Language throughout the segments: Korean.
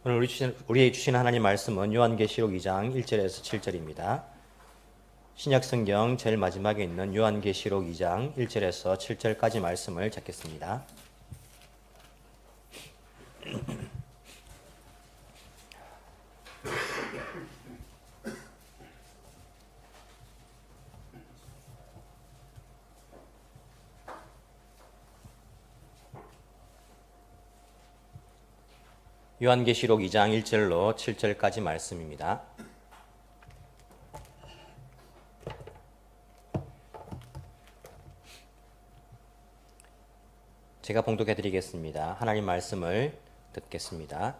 오늘 우리에게 주신 하나님 말씀은 요한계시록 2장 1절에서 7절입니다. 신약 성경 제일 마지막에 있는 요한계시록 2장 1절에서 7절까지 말씀을 찾겠습니다. 요한계시록 2장 1절로 7절까지 말씀입니다. 제가 봉독해 드리겠습니다. 하나님 말씀을 듣겠습니다.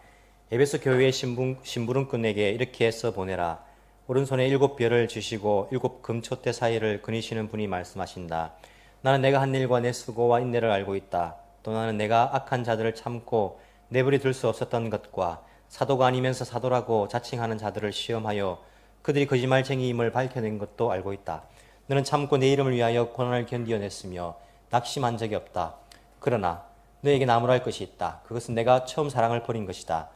에베소 교회의 심부름꾼에게 이렇게 써 보내라. 오른손에 7별을 주시고 7 금촛대 사이를 그니시는 분이 말씀하신다. 나는 내가 한 일과 내 수고와 인내를 알고 있다. 또 나는 내가 악한 자들을 참고 내버려 둘 수 없었던 것과 사도가 아니면서 사도라고 자칭하는 자들을 시험하여 그들이 거짓말쟁이임을 밝혀낸 것도 알고 있다. 너는 참고 내 이름을 위하여 고난을 견디어냈으며 낙심한 적이 없다. 그러나 너에게 나무랄 것이 있다. 그것은 내가 처음 사랑을 버린 것이다.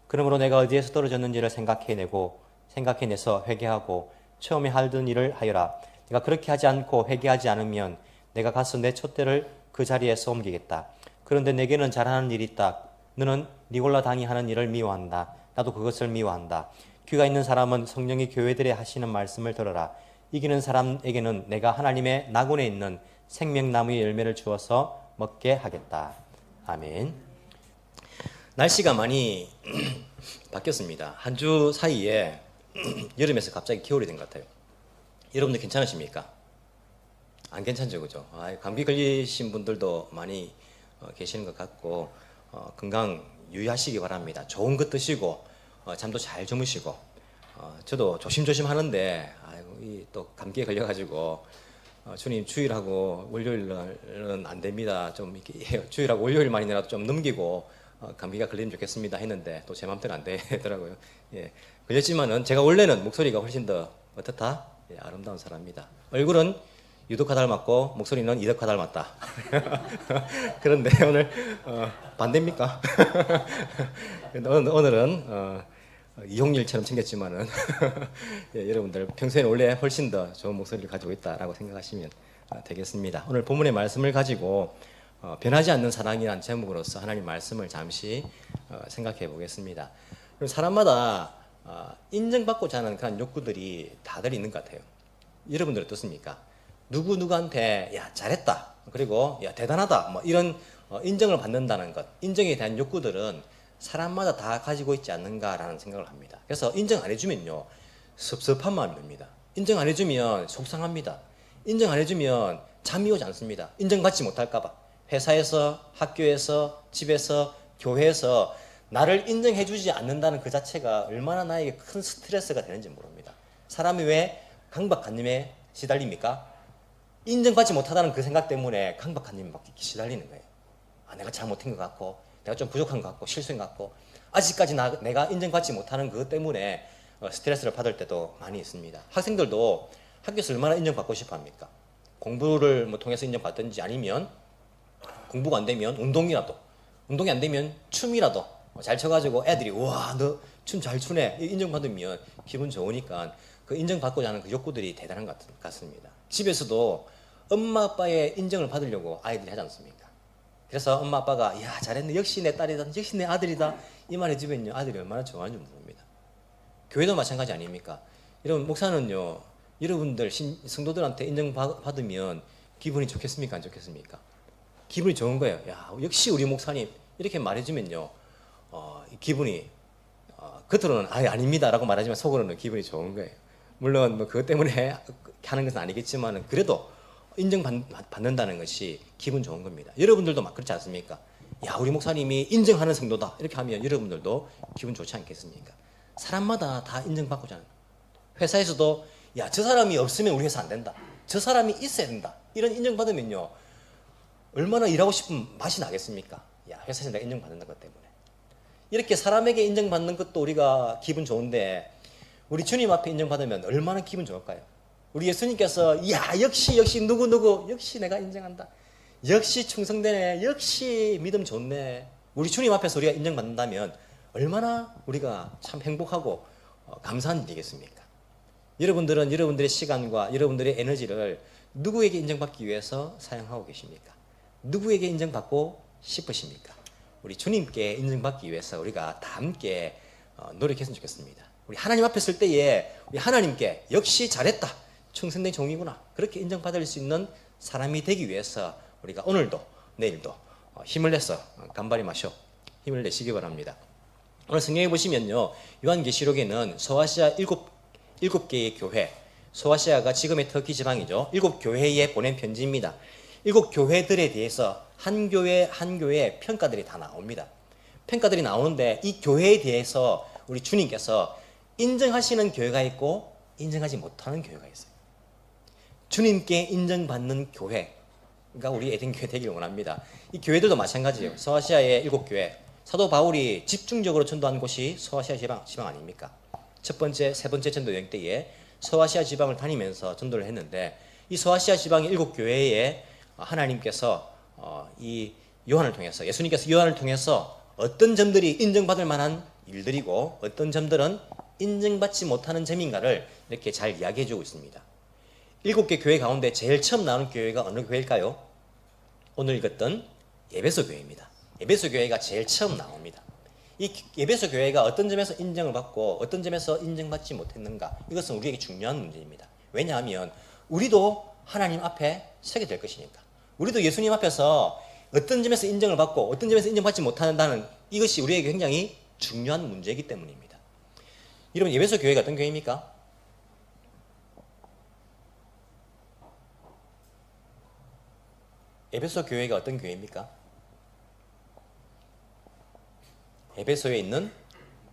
그러므로 내가 어디에서 떨어졌는지를 생각해내서 회개하고 처음에 하던 일을 하여라. 내가 그렇게 하지 않고 회개하지 않으면 내가 가서 내 촛대를 그 자리에서 옮기겠다. 그런데 내게는 잘하는 일이 있다. 너는 니골라 당이 하는 일을 미워한다. 나도 그것을 미워한다. 귀가 있는 사람은 성령이 교회들에 하시는 말씀을 들어라. 이기는 사람에게는 내가 하나님의 낙원에 있는 생명나무의 열매를 주어서 먹게 하겠다. 아멘. 날씨가 많이 바뀌었습니다. 한 주 사이에 여름에서 갑자기 겨울이 된 것 같아요. 여러분들 괜찮으십니까? 안 괜찮죠, 그죠? 감기 걸리신 분들도 많이 계시는 것 같고 건강 유의하시기 바랍니다. 좋은 것 드시고 잠도 잘 주무시고 저도 조심조심 하는데 또 감기에 걸려가지고 주님 주일하고 월요일은 안 됩니다. 좀 이렇게 주일하고 월요일만이라도 좀 넘기고 감기가 걸리면 좋겠습니다 했는데 또 제 맘대로 안 되더라고요. 예, 걸렸지만은 제가 원래는 목소리가 훨씬 더 어떻다? 예, 아름다운 사람입니다. 얼굴은 유독하 닮았고 목소리는 이덕화 닮았다. 그런데 오늘 반대입니까? 오늘은 이홍일처럼 생겼지만은 예, 여러분들 평소에는 원래 훨씬 더 좋은 목소리를 가지고 있다라고 생각하시면 되겠습니다. 오늘 본문의 말씀을 가지고 변하지 않는 사랑이라는 제목으로서 하나님 말씀을 잠시 생각해 보겠습니다. 사람마다 인정받고자 하는 그런 욕구들이 다들 있는 것 같아요. 여러분들 어떻습니까? 누구한테 야 잘했다 그리고 야 대단하다 뭐 이런 인정을 받는다는 것, 인정에 대한 욕구들은 사람마다 다 가지고 있지 않는가라는 생각을 합니다. 그래서 인정 안 해주면요 섭섭한 마음이 듭니다. 인정 안 해주면 속상합니다. 인정 안 해주면 잠이 오지 않습니다. 인정받지 못할까봐. 회사에서, 학교에서, 집에서, 교회에서 나를 인정해주지 않는다는 그 자체가 얼마나 나에게 큰 스트레스가 되는지 모릅니다. 사람이 왜 강박관념에 시달립니까? 인정받지 못하다는 그 생각 때문에 강박관념에 막 시달리는 거예요. 내가 잘못한 것 같고 내가 좀 부족한 것 같고 실수한 것 같고 아직까지 내가 인정받지 못하는 그것 때문에 스트레스를 받을 때도 많이 있습니다. 학생들도 학교에서 얼마나 인정받고 싶어 합니까? 공부를 통해서 인정받든지 아니면 공부가 안 되면 운동이 안 되면 춤이라도 잘 춰가지고 애들이 와 너 춤 잘 추네 인정받으면 기분 좋으니까 그 인정받고자 하는 그 욕구들이 대단한 것 같습니다. 집에서도 엄마 아빠의 인정을 받으려고 아이들이 하지 않습니까? 그래서 엄마 아빠가 야 잘했네 역시 내 딸이다 역시 내 아들이다 이 말 해주면요 아들이 얼마나 좋아하는지 모릅니다. 교회도 마찬가지 아닙니까? 여러분 목사는요 여러분들 성도들한테 인정받으면 기분이 좋겠습니까 안 좋겠습니까? 기분이 좋은 거예요. 야 역시 우리 목사님 이렇게 말해주면요 기분이 겉으로는 아닙니다 라고 말하지만 속으로는 기분이 좋은 거예요. 물론 그것 때문에 하는 것은 아니겠지만 그래도 인정받는다는 것이 기분 좋은 겁니다. 여러분들도 막 그렇지 않습니까? 야 우리 목사님이 인정하는 성도다 이렇게 하면 여러분들도 기분 좋지 않겠습니까? 사람마다 다 인정받고자 하는 회사에서도 야 저 사람이 없으면 우리 회사 안 된다 저 사람이 있어야 된다 이런 인정받으면요 얼마나 일하고 싶은 맛이 나겠습니까? 야 회사에서 내가 인정받는다 것 때문에 이렇게 사람에게 인정받는 것도 우리가 기분 좋은데 우리 주님 앞에 인정받으면 얼마나 기분 좋을까요? 우리 예수님께서 야 역시 누구 역시 내가 인정한다 역시 충성되네 역시 믿음 좋네 우리 주님 앞에서 우리가 인정받는다면 얼마나 우리가 참 행복하고 감사한 일이겠습니까? 여러분들은 여러분들의 시간과 여러분들의 에너지를 누구에게 인정받기 위해서 사용하고 계십니까? 누구에게 인정받고 싶으십니까? 우리 주님께 인정받기 위해서 우리가 다 함께 노력했으면 좋겠습니다. 우리 하나님 앞에 설 때에 우리 하나님께 역시 잘했다, 충성된 종이구나, 그렇게 인정받을 수 있는 사람이 되기 위해서 우리가 오늘도 내일도 힘을 내서 간발히 마셔 힘을 내시기 바랍니다. 오늘 성경에 보시면요, 요한계시록에는 소아시아 일곱 개의 교회, 소아시아가 지금의 터키 지방이죠. 7교회에 보낸 편지입니다. 7교회들에 대해서 한 교회 한 교회 평가들이 다 나옵니다. 평가들이 나오는데 이 교회에 대해서 우리 주님께서 인정하시는 교회가 있고 인정하지 못하는 교회가 있어요. 주님께 인정받는 교회가 우리 에덴 교회 되기를 원합니다. 이 교회들도 마찬가지예요. 소아시아의 7교회, 사도 바울이 집중적으로 전도한 곳이 소아시아 지방 아닙니까? 첫 번째, 세 번째 전도 여행 때에 소아시아 지방을 다니면서 전도를 했는데, 이 소아시아 지방의 7교회에 하나님께서 이 요한을 통해서, 예수님께서 요한을 통해서 어떤 점들이 인정받을 만한 일들이고 어떤 점들은 인정받지 못하는 점인가를 이렇게 잘 이야기해 주고 있습니다. 7개 교회 가운데 제일 처음 나오는 교회가 어느 교회일까요? 오늘 읽었던 에베소 교회입니다. 에베소 교회가 제일 처음 나옵니다. 이 에베소 교회가 어떤 점에서 인정을 받고 어떤 점에서 인정받지 못했는가, 이것은 우리에게 중요한 문제입니다. 왜냐하면 우리도 하나님 앞에 서게 될 것이니까. 우리도 예수님 앞에서 어떤 점에서 인정을 받고 어떤 점에서 인정받지 못한다는 이것이 우리에게 굉장히 중요한 문제이기 때문입니다. 여러분, 에베소 교회가 어떤 교회입니까? 에베소 교회가 어떤 교회입니까? 에베소에 있는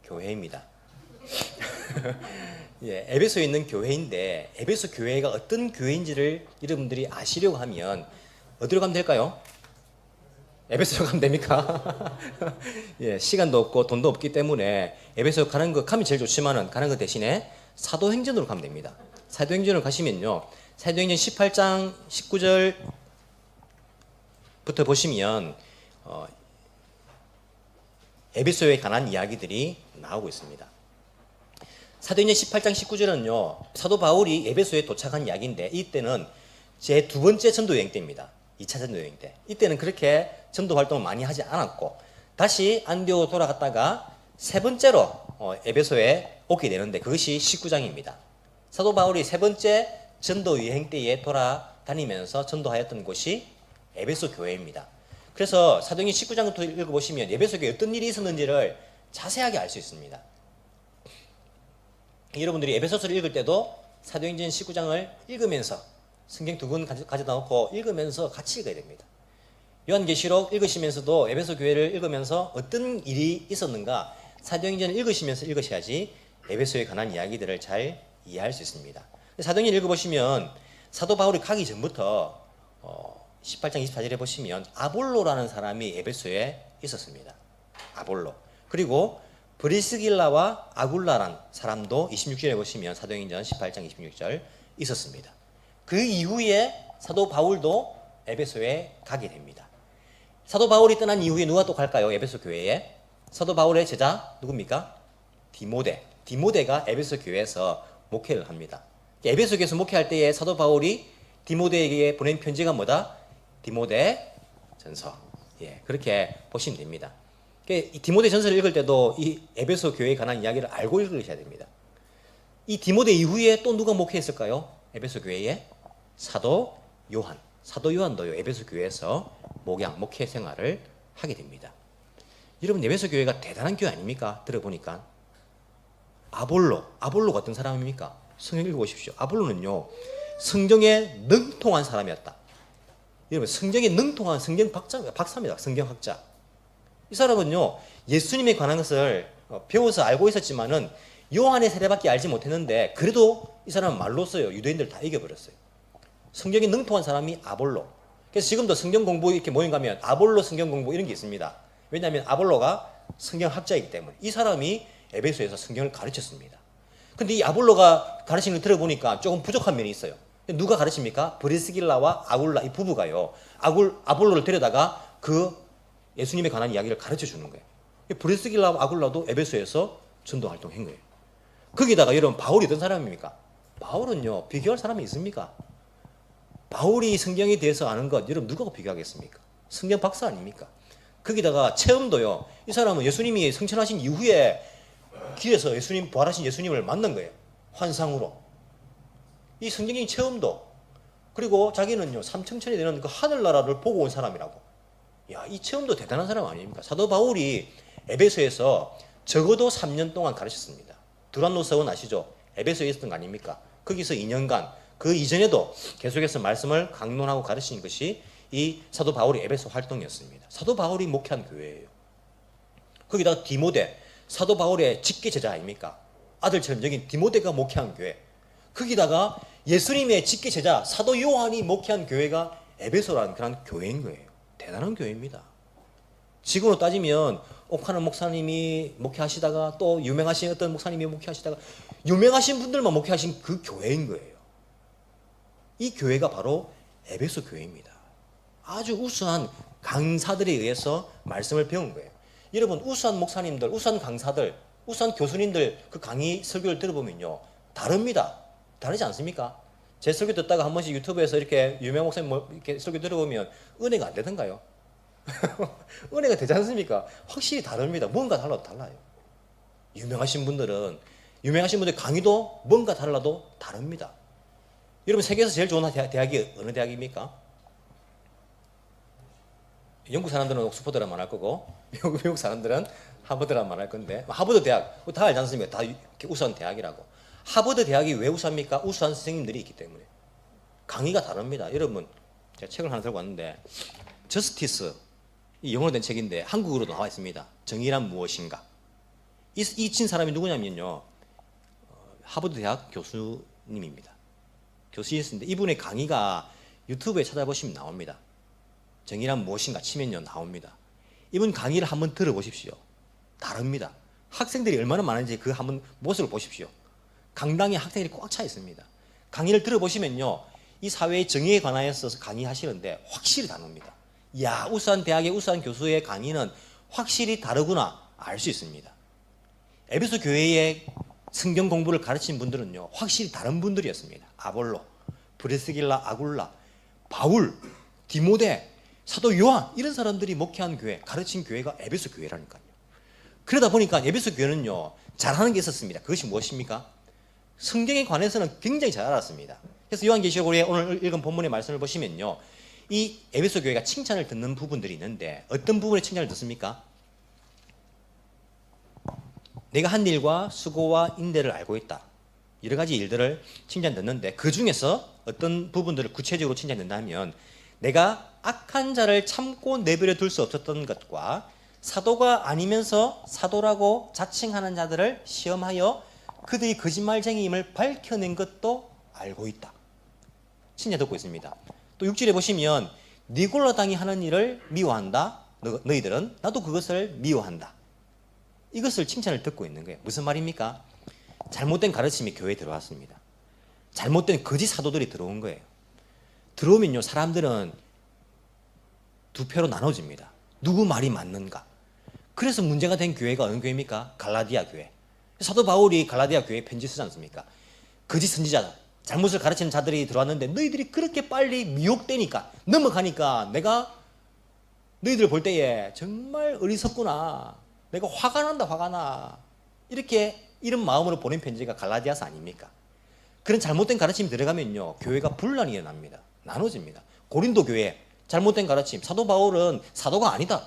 교회입니다. 예, 에베소에 있는 교회인데, 에베소 교회가 어떤 교회인지를 여러분들이 아시려고 하면 어디로 가면 될까요? 에베소로 가면 됩니까? 예, 시간도 없고 돈도 없기 때문에 에베소 가는 거 가면 제일 좋지만은 가는 거 대신에 사도행전으로 가면 됩니다. 사도행전으로 가시면요, 사도행전 18장 19절부터 보시면 에베소에 관한 이야기들이 나오고 있습니다. 사도행전 18장 19절은요, 사도 바울이 에베소에 도착한 이야기인데, 이때는 제 두 번째 전도 여행 때입니다. 2차 전도 여행 때. 이때는 그렇게 전도 활동을 많이 하지 않았고 다시 안디오로 돌아갔다가 세 번째로 에베소에 오게 되는데, 그것이 19장입니다. 사도 바울이 세 번째 전도 여행 때에 돌아다니면서 전도하였던 곳이 에베소 교회입니다. 그래서 사도행전 19장부터 읽어보시면 에베소 교회에 어떤 일이 있었는지를 자세하게 알 수 있습니다. 여러분들이 에베소서를 읽을 때도 사도행전 19장을 읽으면서 성경 두 권 가져다 놓고 읽으면서 같이 읽어야 됩니다. 요한계시록 읽으시면서도 에베소 교회를 읽으면서 어떤 일이 있었는가 사도행전을 읽으시면서 읽으셔야지 에베소에 관한 이야기들을 잘 이해할 수 있습니다. 사도행전 읽어보시면 사도 바울이 가기 전부터 18장 24절에 보시면 아볼로라는 사람이 에베소에 있었습니다. 아볼로. 그리고 브리스길라와 아굴라라는 사람도 26절에 보시면 사도행전 18장 26절 있었습니다. 그 이후에 사도 바울도 에베소에 가게 됩니다. 사도 바울이 떠난 이후에 누가 또 갈까요? 에베소 교회에? 사도 바울의 제자 누굽니까? 디모데. 디모데가 에베소 교회에서 목회를 합니다. 에베소 교회에서 목회할 때에 사도 바울이 디모데에게 보낸 편지가 뭐다? 디모데 전서. 예, 그렇게 보시면 됩니다. 이 디모데 전서를 읽을 때도 이 에베소 교회에 관한 이야기를 알고 읽으셔야 됩니다. 이 디모데 이후에 또 누가 목회했을까요? 에베소 교회에? 사도 요한. 사도 요한도요, 에베소 교회에서 목회 생활을 하게 됩니다. 여러분, 에베소 교회가 대단한 교회 아닙니까? 들어보니까. 아볼로가 어떤 사람입니까? 성경 읽어보십시오. 아볼로는요, 성경에 능통한 사람이었다. 여러분, 성경에 능통한 성경 박사입니다. 성경학자. 이 사람은요, 예수님에 관한 것을 배워서 알고 있었지만은 요한의 세례밖에 알지 못했는데, 그래도 이 사람은 말로써요, 유대인들 다 이겨버렸어요. 성경에 능통한 사람이 아볼로. 그래서 지금도 성경 공부 이렇게 모임 가면 아볼로 성경 공부 이런 게 있습니다. 왜냐하면 아볼로가 성경학자이기 때문에. 이 사람이 에베소에서 성경을 가르쳤습니다. 근데 이 아볼로가 가르치는 걸 들어보니까 조금 부족한 면이 있어요. 누가 가르칩니까? 브리스길라와 아굴라 이 부부가요, 아볼로를 데려다가 그 예수님에 관한 이야기를 가르쳐 주는 거예요. 브리스길라 아굴라도 에베소에서 전도 활동한 거예요. 거기다가 여러분 바울이 어떤 사람입니까? 바울은요 비교할 사람이 있습니까? 바울이 성경에 대해서 아는 것 여러분 누가 비교하겠습니까? 성경 박사 아닙니까? 거기다가 체험도요. 이 사람은 예수님이 성천하신 이후에 길에서 예수님 부활하신 예수님을 만난 거예요. 환상으로. 이 성경적인 체험도 그리고 자기는요 삼청천이 되는 그 하늘나라를 보고 온 사람이라고. 야, 이 체험도 대단한 사람 아닙니까? 사도 바울이 에베소에서 적어도 3년 동안 가르쳤습니다. 두란노서원 아시죠? 에베소에 있었던 거 아닙니까? 거기서 2년간 그 이전에도 계속해서 말씀을 강론하고 가르치는 것이 이 사도 바울의 에베소 활동이었습니다. 사도 바울이 목회한 교회예요. 거기다가 디모데, 사도 바울의 직계 제자 아닙니까? 아들처럼 여긴 디모데가 목회한 교회. 거기다가 예수님의 직계 제자 사도 요한이 목회한 교회가 에베소라는 그런 교회인 거예요. 대단한 교회입니다. 지금으로 따지면 옥하는 목사님이 목회하시다가 또 유명하신 어떤 목사님이 목회하시다가 유명하신 분들만 목회하신 그 교회인 거예요. 이 교회가 바로 에베소 교회입니다. 아주 우수한 강사들에 의해서 말씀을 배운 거예요. 여러분 우수한 목사님들, 우수한 강사들, 우수한 교수님들 그 강의 설교를 들어보면요 다릅니다. 다르지 않습니까? 제 설교 듣다가 한 번씩 유튜브에서 이렇게 유명 목사님 이렇게 설교 들어보면 은혜가 안 되던가요? 은혜가 되지 않습니까? 확실히 다릅니다. 뭔가 달라요. 유명하신 분들 강의도 뭔가 달라도 다릅니다. 여러분 세계에서 제일 좋은 대학이 어느 대학입니까? 영국 사람들은 옥스퍼드라 말할 거고 미국 사람들은 하버드라 말할 건데 하버드 대학 다 알지 않습니까? 다 우수한 대학이라고. 하버드 대학이 왜 우수합니까? 우수한 선생님들이 있기 때문에. 강의가 다릅니다. 여러분 제가 책을 하나 들고 왔는데 저스티스 이 영어로 된 책인데 한국어로도 나와 있습니다. 정의란 무엇인가. 이 친 사람이 누구냐면요 하버드 대학 교수님입니다. 교수였는데 이분의 강의가 유튜브에 찾아보시면 나옵니다. 정의란 무엇인가 치면요 나옵니다. 이분 강의를 한번 들어보십시오. 다릅니다. 학생들이 얼마나 많은지 그 한번 모습을 보십시오. 강당에 학생들이 꽉 차 있습니다. 강의를 들어보시면요 이 사회의 정의에 관하여서 강의하시는데 확실히 다릅니다. 야, 우수한 대학의 우수한 교수의 강의는 확실히 다르구나 알 수 있습니다. 에베소 교회의 성경 공부를 가르친 분들은요 확실히 다른 분들이었습니다. 아볼로, 브리스길라, 아굴라, 바울, 디모데, 사도 요한 이런 사람들이 목회한 교회, 가르친 교회가 에베소 교회라니까요. 그러다 보니까 에베소 교회는요 잘하는 게 있었습니다. 그것이 무엇입니까? 성경에 관해서는 굉장히 잘 알았습니다. 그래서 요한계시록에 오늘 읽은 본문의 말씀을 보시면요 이 에베소 교회가 칭찬을 듣는 부분들이 있는데 어떤 부분에 칭찬을 듣습니까? 내가 한 일과 수고와 인내를 알고 있다. 여러 가지 일들을 칭찬 듣는데 그 중에서 어떤 부분들을 구체적으로 칭찬 듣는다면 내가 악한 자를 참고 내버려 둘 수 없었던 것과 사도가 아니면서 사도라고 자칭하는 자들을 시험하여 그들이 거짓말쟁이임을 밝혀낸 것도 알고 있다. 칭찬 듣고 있습니다. 또 6절에 보시면 니골라 당이 하는 일을 미워한다. 너희들은 나도 그것을 미워한다. 이것을 칭찬을 듣고 있는 거예요. 무슨 말입니까? 잘못된 가르침이 교회에 들어왔습니다. 잘못된 거짓 사도들이 들어온 거예요. 들어오면요 사람들은 두 표로 나눠집니다. 누구 말이 맞는가. 그래서 문제가 된 교회가 어느 교회입니까? 갈라디아 교회. 사도 바울이 갈라디아 교회에 편지 쓰지 않습니까? 거짓 선지자, 잘못을 가르치는 자들이 들어왔는데 너희들이 그렇게 빨리 미혹되니까 넘어가니까 내가 너희들 볼 때에 정말 어리석구나. 내가 화가 난다 화가 나. 이런 마음으로 보낸 편지가 갈라디아서 아닙니까? 그런 잘못된 가르침이 들어가면요 교회가 분란이 일어납니다. 나눠집니다. 고린도 교회 잘못된 가르침, 사도 바울은 사도가 아니다.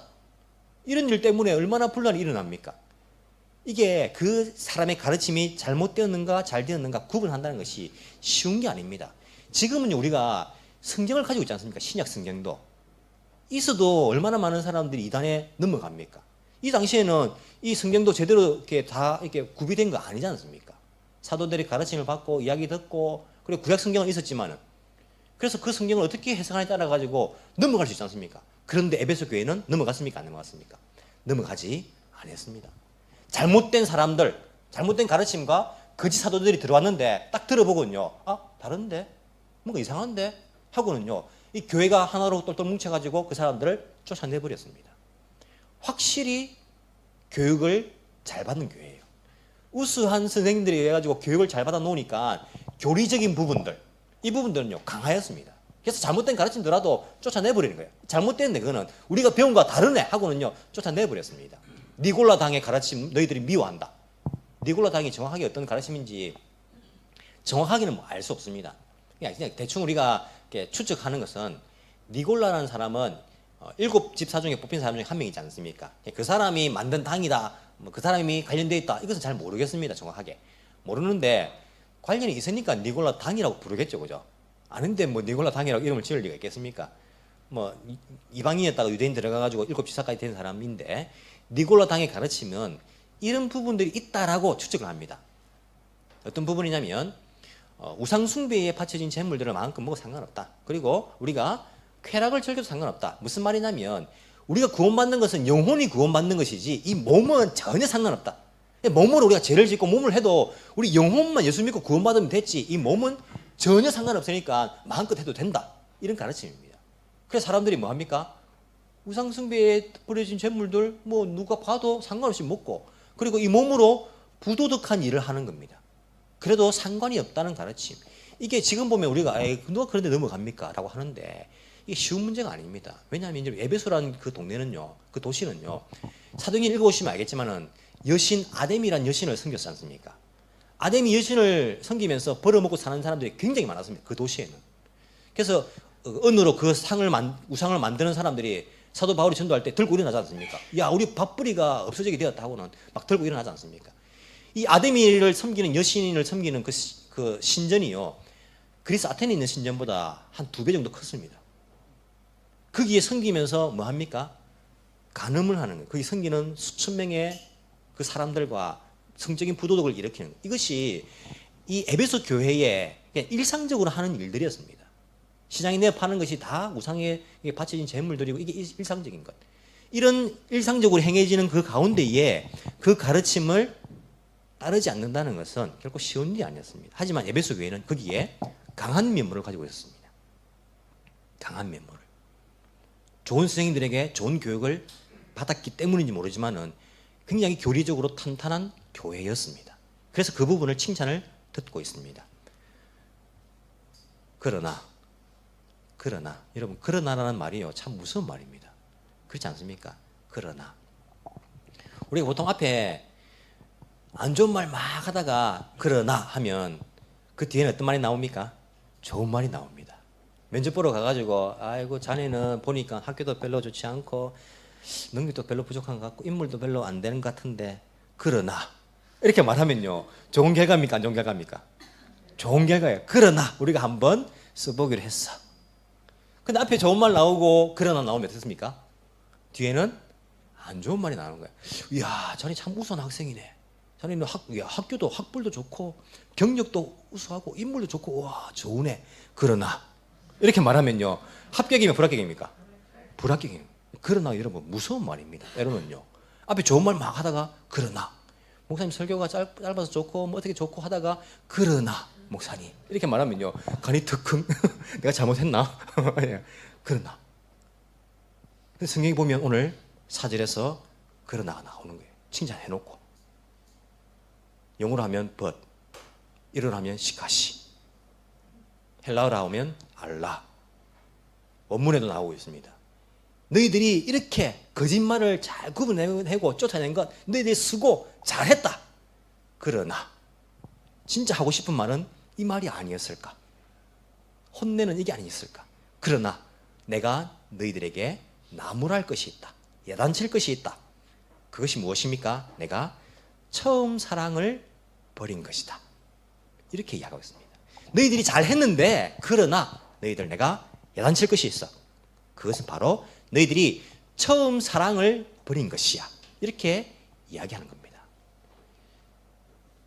이런 일 때문에 얼마나 분란이 일어납니까? 이게 그 사람의 가르침이 잘못되었는가 잘 되었는가 구분한다는 것이 쉬운 게 아닙니다. 지금은 우리가 성경을 가지고 있지 않습니까? 신약 성경도. 있어도 얼마나 많은 사람들이 이단에 넘어갑니까? 이 당시에는 이 성경도 제대로 이렇게 다 이렇게 구비된 거 아니지 않습니까? 사도들이 가르침을 받고 이야기 듣고 그리고 구약 성경은 있었지만은 그래서 그 성경을 어떻게 해석하느냐에 따라 가지고 넘어갈 수 있지 않습니까? 그런데 에베소 교회는 넘어갔습니까? 안 넘어갔습니까? 넘어가지 않았습니다. 잘못된 사람들, 잘못된 가르침과 거짓 사도들이 들어왔는데 딱 들어보고는요. 아, 다른데? 뭔가 이상한데? 하고는요. 이 교회가 하나로 똘똘 뭉쳐가지고 그 사람들을 쫓아내버렸습니다. 확실히 교육을 잘 받는 교회예요. 우수한 선생님들이 해가지고 교육을 잘 받아 놓으니까 교리적인 부분들, 이 부분들은요 강하였습니다. 그래서 잘못된 가르침더라도 쫓아내버리는 거예요. 잘못된데 그거는 우리가 배운 거와 다르네 하고는요 쫓아내버렸습니다. 니골라 당의 가르침 너희들이 미워한다. 니골라 당이 정확하게 어떤 가르침인지 정확하게는 뭐 알 수 없습니다. 그냥 대충 우리가 이렇게 추측하는 것은 니골라라는 사람은 7집사 중에 뽑힌 사람 중에 한 명이지 않습니까? 그 사람이 만든 당이다, 뭐 그 사람이 관련되어 있다, 이것은 잘 모르겠습니다. 정확하게 모르는데 관련이 있으니까 니골라 당이라고 부르겠죠, 그죠? 아는데 뭐 니골라 당이라고 이름을 지을 리가 있겠습니까? 뭐 이방인이었다가 유대인 들어가가지고 7집사까지 된 사람인데 니골라 당의 가르치면 이런 부분들이 있다라고 추측을 합니다. 어떤 부분이냐면 우상 숭배에 바쳐진 재물들을 마음껏 먹어도 상관없다. 그리고 우리가 쾌락을 즐겨도 상관없다. 무슨 말이냐면 우리가 구원받는 것은 영혼이 구원받는 것이지 이 몸은 전혀 상관없다. 몸으로 우리가 죄를 짓고 몸을 해도 우리 영혼만 예수 믿고 구원받으면 됐지 이 몸은 전혀 상관없으니까 마음껏 해도 된다. 이런 가르침입니다. 그래서 사람들이 뭐 합니까? 우상 숭배에 버려진 재물들 뭐 누가 봐도 상관없이 먹고 그리고 이 몸으로 부도덕한 일을 하는 겁니다. 그래도 상관이 없다는 가르침. 이게 지금 보면 우리가 누가 그런데 넘어갑니까? 라고 하는데 이게 쉬운 문제가 아닙니다. 왜냐하면 이제 에베소라는 그 동네는요, 그 도시는요, 사도행전 읽어보시면 알겠지만은 여신 아데미란 여신을 섬겼지 않습니까? 아데미 여신을 섬기면서 벌어먹고 사는 사람들이 굉장히 많았습니다. 그 도시에는. 그래서 은으로 그 우상을 만드는 사람들이 사도 바울이 전도할 때 들고 일어나지 않습니까? 야, 우리 밥벌이가 없어지게 되었다 하고는 막 들고 일어나지 않습니까? 이 아데미를 섬기는 여신을 섬기는 그 신전이요, 그리스 아테네에 있는 신전보다 한 2배 정도 컸습니다. 거기에 섬기면서 뭐 합니까? 간음을 하는 거예요. 거기 섬기는 수천 명의 그 사람들과 성적인 부도덕을 일으키는 거예요. 이것이 이 에베소 교회에 일상적으로 하는 일들이었습니다. 시장에 내어 파는 것이 다 우상에 바쳐진 재물들이고 이게 일상적인 것. 이런 일상적으로 행해지는 그 가운데에 그 가르침을 따르지 않는다는 것은 결코 쉬운 일이 아니었습니다. 하지만 에베소 교회는 거기에 강한 면모를 가지고 있었습니다. 강한 면모를. 좋은 선생님들에게 좋은 교육을 받았기 때문인지 모르지만은 굉장히 교리적으로 탄탄한 교회였습니다. 그래서 그 부분을 칭찬을 듣고 있습니다. 그러나 여러분, 그러나라는 말이요 참 무서운 말입니다. 그렇지 않습니까? 그러나 우리가 보통 앞에 안 좋은 말 막 하다가 그러나 하면 그 뒤에는 어떤 말이 나옵니까? 좋은 말이 나옵니다. 면접 보러 가가지고 아이고 자네는 보니까 학교도 별로 좋지 않고 능력도 별로 부족한 것 같고 인물도 별로 안 되는 것 같은데 그러나 이렇게 말하면요 좋은 결과입니까? 안 좋은 결과입니까? 좋은 결과예요. 그러나 우리가 한번 써보기로 했어. 근데 앞에 좋은 말 나오고 그러나 나오면 어떻습니까? 뒤에는 안 좋은 말이 나오는 거예요. 이야 자네 참 우수한 학생이네. 자네는 학교도 학벌도 좋고 경력도 우수하고 인물도 좋고 와 좋으네. 그러나 이렇게 말하면요 합격이면 불합격입니까? 불합격이에요. 그러나 여러분 무서운 말입니다. 때로는요 앞에 좋은 말 막 하다가 그러나 목사님 설교가 짧아서 좋고 뭐 어떻게 좋고 하다가 그러나 목사님 이렇게 말하면요 간이 득흥 내가 잘못했나? 그러나 성경에 보면 오늘 4절에서 그러나가 나오는 거예요. 칭찬해놓고 영어로 하면 but, 일어로 하면 시카시, 헬라어로 하면 알라. 원문에도 나오고 있습니다. 너희들이 이렇게 거짓말을 잘 구분해내고 쫓아낸 것 너희들이 쓰고 잘했다. 그러나 진짜 하고 싶은 말은 이 말이 아니었을까? 혼내는 이게 아니었을까? 그러나 내가 너희들에게 나무랄 것이 있다. 야단칠 것이 있다. 그것이 무엇입니까? 내가 처음 사랑을 버린 것이다. 이렇게 이야기하고 있습니다. 너희들이 잘했는데 그러나 너희들 내가 야단칠 것이 있어. 그것은 바로 너희들이 처음 사랑을 버린 것이야. 이렇게 이야기하는 겁니다.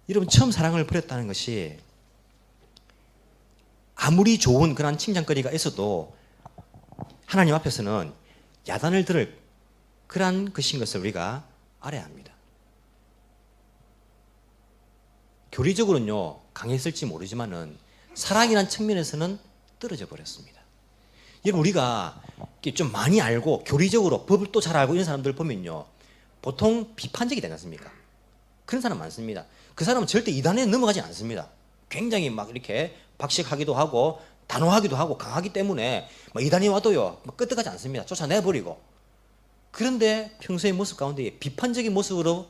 여러분 처음 사랑을 버렸다는 것이 아무리 좋은 그런 칭찬거리가 있어도 하나님 앞에서는 야단을 들을 그러한 것인 것을 우리가 알아야 합니다. 교리적으로는요 강했을지 모르지만은 사랑이라는 측면에서는 떨어져 버렸습니다. 여러분 우리가 좀 많이 알고 교리적으로 법을 또 잘 알고 이런 사람들 보면요 보통 비판적이 되지 않습니까? 그런 사람 많습니다. 그 사람은 절대 이단에 넘어가지 않습니다. 굉장히 막 이렇게 박식하기도 하고 단호하기도 하고 강하기 때문에 막 이단이 와도요 막 끄떡하지 않습니다. 쫓아내버리고. 그런데 평소의 모습 가운데 비판적인 모습으로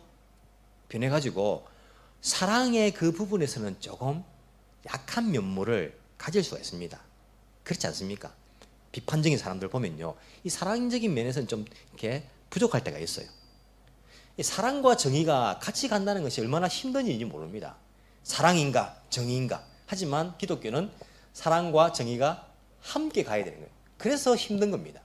변해가지고 사랑의 그 부분에서는 조금 약한 면모를 가질 수가 있습니다. 그렇지 않습니까? 비판적인 사람들 보면요, 이 사랑적인 면에서는 좀 이렇게 부족할 때가 있어요. 이 사랑과 정의가 같이 간다는 것이 얼마나 힘든 일인지 모릅니다. 사랑인가 정의인가. 하지만 기독교는 사랑과 정의가 함께 가야 되는 거예요. 그래서 힘든 겁니다.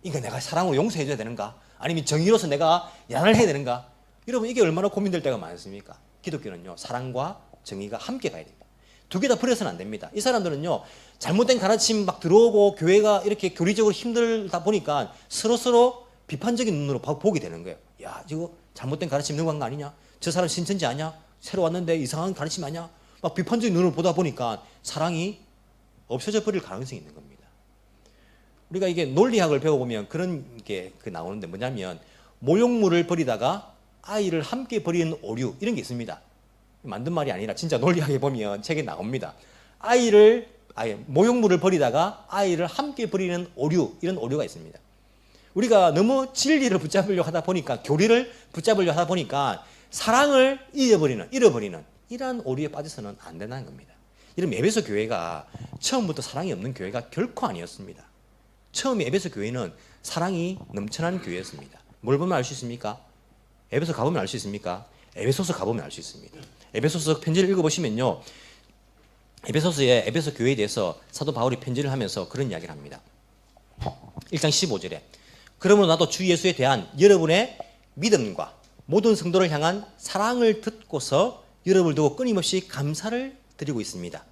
이거 내가 사랑으로 용서해줘야 되는가? 아니면 정의로서 내가 야단을 해야 되는가? 여러분, 이게 얼마나 고민될 때가 많습니까? 기독교는요, 사랑과 정의가 함께 가야 됩니다. 두 개 다 버려서는 안 됩니다. 이 사람들은요, 잘못된 가르침 막 들어오고 교회가 이렇게 교리적으로 힘들다 보니까 서로 비판적인 눈으로 보게 되는 거예요. 야, 이거 잘못된 가르침 넣은 거 아니냐? 저 사람 신천지 아니야? 새로 왔는데 이상한 가르침 아니야? 막 비판적인 눈으로 보다 보니까 사랑이 없어져 버릴 가능성이 있는 겁니다. 우리가 이게 논리학을 배워보면 그런 게 나오는데 뭐냐면, 모욕물을 버리다가 아이를 함께 버리는 오류, 이런 게 있습니다. 만든 말이 아니라 진짜 논리학에 보면 책에 나옵니다. 모욕물을 버리다가 아이를 함께 버리는 오류, 이런 오류가 있습니다. 우리가 너무 진리를 붙잡으려 하다 보니까, 교리를 붙잡으려 하다 보니까 사랑을 잃어버리는 이러한 오류에 빠져서는 안 된다는 겁니다. 이런 에베소 교회가 처음부터 사랑이 없는 교회가 결코 아니었습니다. 처음에 에베소 교회는 사랑이 넘쳐난 교회였습니다. 뭘 보면 알 수 있습니까? 에베소 가보면 알 수 있습니까? 에베소서 가보면 알 수 있습니다. 에베소서 편지를 읽어보시면요, 에베소서에 에베소 교회에 대해서 사도 바울이 편지를 하면서 그런 이야기를 합니다. 1장 15절에 그러므로 나도 주 예수에 대한 여러분의 믿음과 모든 성도를 향한 사랑을 듣고서 여러분을 두고 끊임없이 감사를 드리고 있습니다.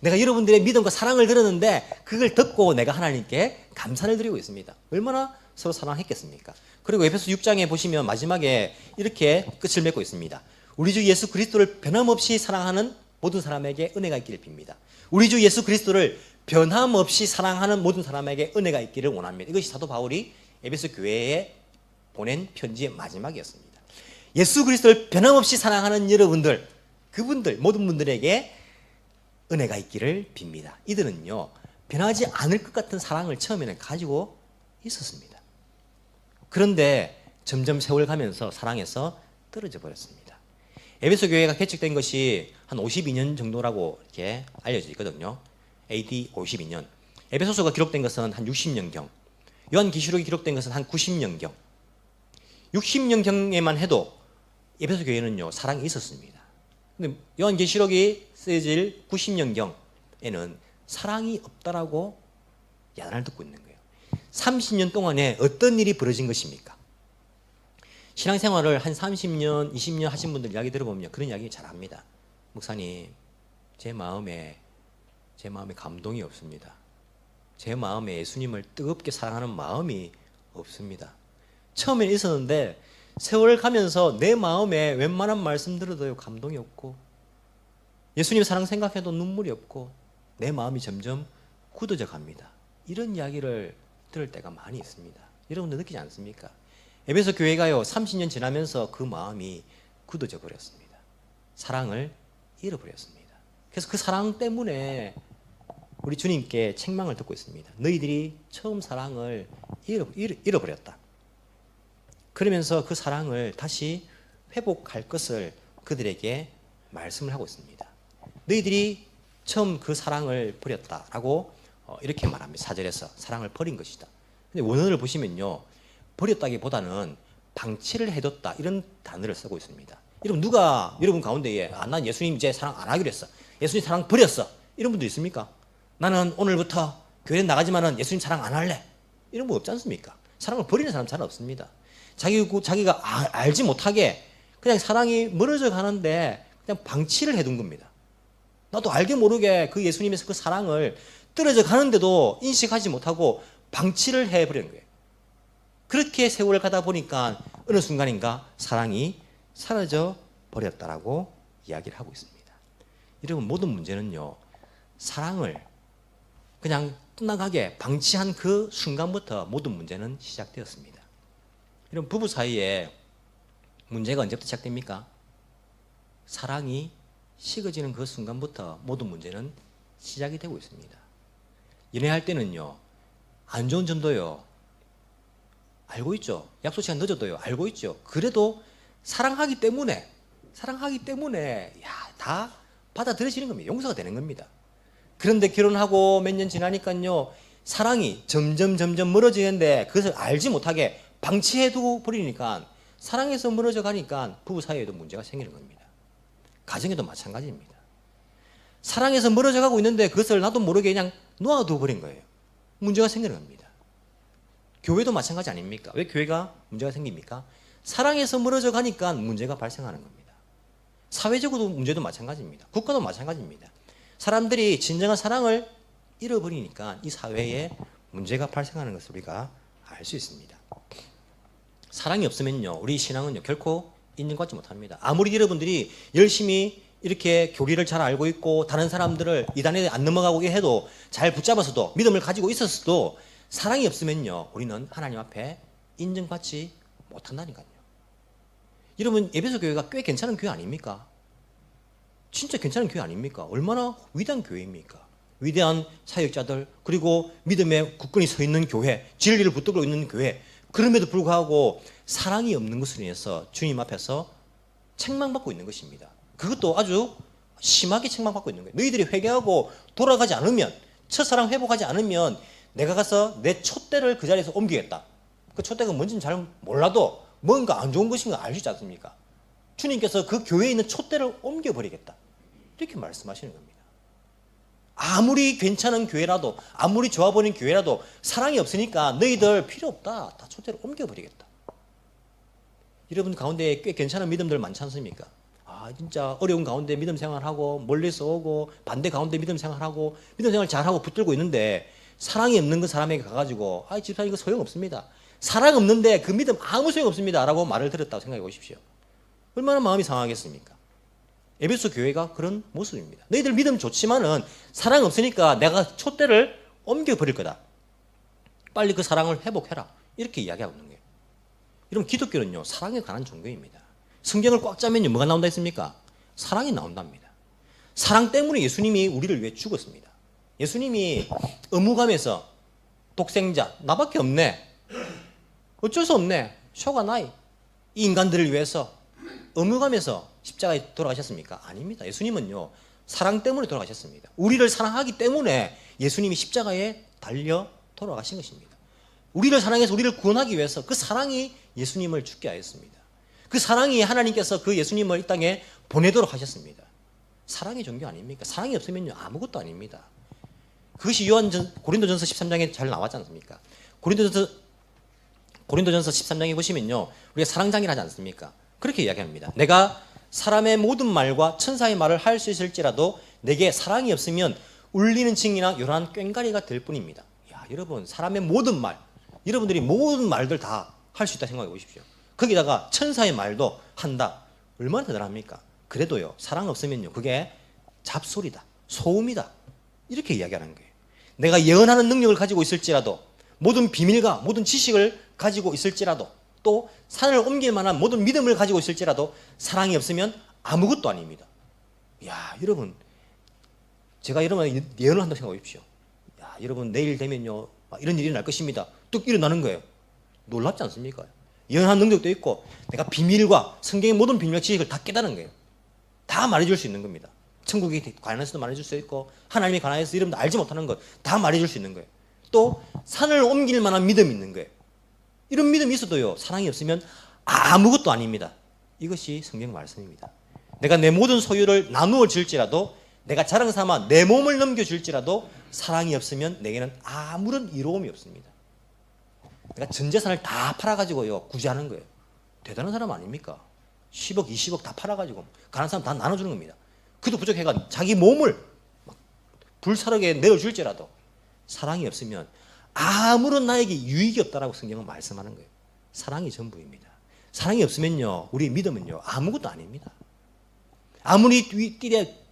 내가 여러분들의 믿음과 사랑을 들었는데 그걸 듣고 내가 하나님께 감사를 드리고 있습니다. 얼마나 서로 사랑했겠습니까? 그리고 에베소 6장에 보시면 마지막에 이렇게 끝을 맺고 있습니다. 우리 주 예수 그리스도를 변함없이 사랑하는 모든 사람에게 은혜가 있기를 빕니다. 우리 주 예수 그리스도를 변함없이 사랑하는 모든 사람에게 은혜가 있기를 원합니다. 이것이 사도 바울이 에베소 교회에 보낸 편지의 마지막이었습니다. 예수 그리스도를 변함없이 사랑하는 여러분들, 그분들 모든 분들에게 은혜가 있기를 빕니다. 이들은요, 변하지 않을 것 같은 사랑을 처음에는 가지고 있었습니다. 그런데 점점 세월 가면서 사랑에서 떨어져 버렸습니다. 에베소 교회가 개척된 것이 한 52년 정도라고 이렇게 알려져 있거든요. AD 52년. 에베소서가 기록된 것은 한 60년경. 요한계시록이 기록된 것은 한 90년경. 60년경에만 해도 에베소 교회는요, 사랑이 있었습니다. 근데 요한계시록이 쓰여질 90년경에는 사랑이 없다라고 야단을 듣고 있는 거예요. 30년 동안에 어떤 일이 벌어진 것입니까? 신앙생활을 한 30년, 20년 하신 분들 이야기 들어보면 그런 이야기 잘 합니다. 목사님, 제 마음에 감동이 없습니다. 제 마음에 예수님을 뜨겁게 사랑하는 마음이 없습니다. 처음에 있었는데 세월 가면서 내 마음에 웬만한 말씀 들어도요, 감동이 없고, 예수님 사랑 생각해도 눈물이 없고, 내 마음이 점점 굳어져 갑니다. 이런 이야기를 들을 때가 많이 있습니다. 여러분들 느끼지 않습니까? 에베소 교회가요, 30년 지나면서 그 마음이 굳어져 버렸습니다. 사랑을 잃어버렸습니다. 그래서 그 사랑 때문에 우리 주님께 책망을 듣고 있습니다. 너희들이 처음 사랑을 잃어버렸다. 그러면서 그 사랑을 다시 회복할 것을 그들에게 말씀을 하고 있습니다. 너희들이 처음 그 사랑을 버렸다라고 이렇게 말합니다. 4절에서 사랑을 버린 것이다. 근데 원어를 보시면요, 버렸다기보다는 방치를 해뒀다, 이런 단어를 쓰고 있습니다. 누가 여러분 가운데에 난 예수님 이제 사랑 안 하기로 했어, 예수님 사랑 버렸어, 이런 분도 있습니까? 나는 오늘부터 교회 나가지만은 예수님 사랑 안 할래, 이런 분 없지 않습니까? 사랑을 버리는 사람 잘 없습니다. 자기가 알지 못하게 그냥 사랑이 멀어져 가는데 그냥 방치를 해둔 겁니다. 나도 알게 모르게 그 예수님에서 그 사랑을 떨어져 가는데도 인식하지 못하고 방치를 해버리는 거예요. 그렇게 세월을 가다 보니까 어느 순간인가 사랑이 사라져 버렸다라고 이야기를 하고 있습니다. 여러분, 모든 문제는요, 사랑을 그냥 떠나가게 방치한 그 순간부터 모든 문제는 시작되었습니다. 이런 부부 사이에 문제가 언제부터 시작됩니까? 사랑이 식어지는 그 순간부터 모든 문제는 시작이 되고 있습니다. 연애할 때는요, 안 좋은 점도요, 알고 있죠. 약속 시간 늦어도요, 알고 있죠. 그래도 사랑하기 때문에 다 받아들여지는 겁니다. 용서가 되는 겁니다. 그런데 결혼하고 몇 년 지나니까요, 사랑이 점점 멀어지는데 그것을 알지 못하게 방치해두고 버리니까 사랑에서 멀어져 가니까 부부 사이에도 문제가 생기는 겁니다. 가정에도 마찬가지입니다. 사랑에서 멀어져 가고 있는데 그것을 나도 모르게 그냥 놓아두어 버린 거예요. 문제가 생기는 겁니다. 교회도 마찬가지 아닙니까? 왜 교회가 문제가 생깁니까? 사랑에서 멀어져 가니까 문제가 발생하는 겁니다. 사회적으로 문제도 마찬가지입니다. 국가도 마찬가지입니다. 사람들이 진정한 사랑을 잃어버리니까 이 사회에 문제가 발생하는 것을 우리가 알 수 있습니다. 사랑이 없으면요, 우리 신앙은요 결코 인정받지 못합니다. 아무리 여러분들이 열심히 이렇게 교리를 잘 알고 있고 다른 사람들을 이단에 안 넘어가게 해도 잘 붙잡아서도 믿음을 가지고 있었어도 사랑이 없으면요 우리는 하나님 앞에 인정받지 못한다니까요. 여러분, 에베소 교회가 꽤 괜찮은 교회 아닙니까? 진짜 괜찮은 교회 아닙니까? 얼마나 위대한 교회입니까? 위대한 사역자들, 그리고 믿음에 굳건히 서 있는 교회, 진리를 붙들고 있는 교회. 그럼에도 불구하고 사랑이 없는 것으로 인해서 주님 앞에서 책망받고 있는 것입니다. 그것도 아주 심하게 책망받고 있는 거예요. 너희들이 회개하고 돌아가지 않으면, 첫사랑 회복하지 않으면 내가 가서 내 촛대를 그 자리에서 옮기겠다. 그 촛대가 뭔지는 잘 몰라도 뭔가 안 좋은 것인 거 알 수 있지 않습니까? 주님께서 그 교회에 있는 촛대를 옮겨버리겠다. 이렇게 말씀하시는 겁니다. 아무리 괜찮은 교회라도, 아무리 좋아 보이는 교회라도 사랑이 없으니까 너희들 필요 없다. 다 촛대를 옮겨버리겠다. 여러분 가운데 꽤 괜찮은 믿음들 많지 않습니까? 진짜 어려운 가운데 믿음 생활하고 멀리서 오고 반대 가운데 믿음 생활하고 믿음 생활 잘하고 붙들고 있는데 사랑이 없는 그 사람에게 가가지고 집사님 이거 소용없습니다. 사랑 없는데 그 믿음 아무 소용없습니다 라고 말을 들었다고 생각해 보십시오. 얼마나 마음이 상하겠습니까? 에베소 교회가 그런 모습입니다. 너희들 믿음 좋지만은 사랑 없으니까 내가 촛대를 옮겨버릴 거다. 빨리 그 사랑을 회복해라. 이렇게 이야기하고 있는 거예요. 여러분, 기독교는요 사랑에 관한 종교입니다. 성경을 꽉 짜면요 뭐가 나온다 했습니까? 사랑이 나온답니다. 사랑 때문에 예수님이 우리를 위해 죽었습니다. 예수님이 의무감에서 독생자, 나밖에 없네, 어쩔 수 없네, 쇼가 나이, 이 인간들을 위해서 의무감에서 십자가에 돌아가셨습니까? 아닙니다. 예수님은요 사랑 때문에 돌아가셨습니다. 우리를 사랑하기 때문에 예수님이 십자가에 달려 돌아가신 것입니다. 우리를 사랑해서 우리를 구원하기 위해서 그 사랑이 예수님을 죽게 하였습니다. 그 사랑이 하나님께서 그 예수님을 이 땅에 보내도록 하셨습니다. 사랑의 종교 아닙니까? 사랑이 없으면요 아무것도 아닙니다. 그것이 고린도전서 13장에 잘 나왔지 않습니까? 고린도전서 13장에 보시면요 우리가 사랑장이라 하지 않습니까? 그렇게 이야기합니다. 내가 사람의 모든 말과 천사의 말을 할 수 있을지라도 내게 사랑이 없으면 울리는 징이나 요란한 꽹과리가 될 뿐입니다. 여러분, 사람의 모든 말, 여러분들이 모든 말들 다 할 수 있다 생각해 보십시오. 거기다가 천사의 말도 한다. 얼마나 대단합니까? 그래도요 사랑 없으면요 그게 잡소리다, 소음이다, 이렇게 이야기하는 거예요. 내가 예언하는 능력을 가지고 있을지라도, 모든 비밀과 모든 지식을 가지고 있을지라도, 또 산을 옮길 만한 모든 믿음을 가지고 있을지라도 사랑이 없으면 아무것도 아닙니다. 여러분, 제가 여러분 예언을 한다고 생각해 보십시오. 여러분 내일 되면요 이런 일이 날 것입니다. 뚝 일어나는 거예요. 놀랍지 않습니까? 예언한 능력도 있고 내가 비밀과 성경의 모든 비밀과 지식을 다 깨달은 거예요. 다 말해줄 수 있는 겁니다. 천국에 관해서도 말해줄 수 있고 하나님에 관해서 여러분도 알지 못하는 것 다 말해줄 수 있는 거예요. 또 산을 옮길 만한 믿음이 있는 거예요. 이런 믿음이 있어도요 사랑이 없으면 아무것도 아닙니다. 이것이 성경 말씀입니다. 내가 내 모든 소유를 나누어 줄지라도, 내가 자랑 삼아 내 몸을 넘겨줄지라도 사랑이 없으면 내게는 아무런 이로움이 없습니다. 내가 전 재산을 다 팔아가지고요 구제하는 거예요. 대단한 사람 아닙니까? 10억 20억 다 팔아가지고 가난한 사람 다 나눠주는 겁니다. 그도 부족해가 자기 몸을 불사르게 내어줄지라도 사랑이 없으면 아무런 나에게 유익이 없다라고 성경은 말씀하는 거예요. 사랑이 전부입니다. 사랑이 없으면요 우리 믿음은요 아무것도 아닙니다. 아무리